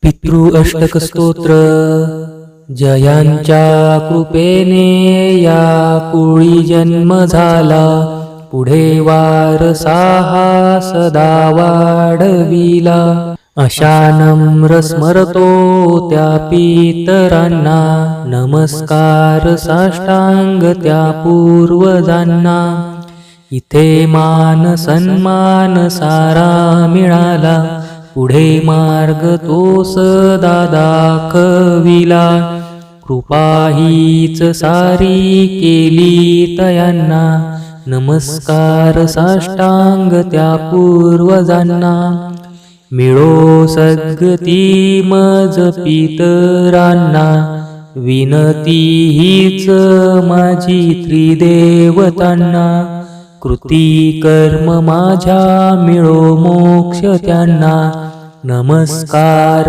पितृ अष्टक स्तोत्र. जयांच्या कृपेने या कुळी जन्म झाला, पुढे वारसा हा सदा वाढविला. अशा नम्र स्मरतो त्या पितरांना, नमस्कार साष्टांग त्या पूर्वजांना. इथे मान सन्मान सारा मिळाला, पुढे मार्ग तो सदा दाखविला. कृपा हीच सारी केली तयांना, नमस्कार साष्टांग त्या पूर्वजांना. मिळो सद्गती मज पितरांना, विनती हीच माझी त्रिदेवतांना. कृती कर्म माझ्या मिळो मोक्ष त्यांना, नमस्कार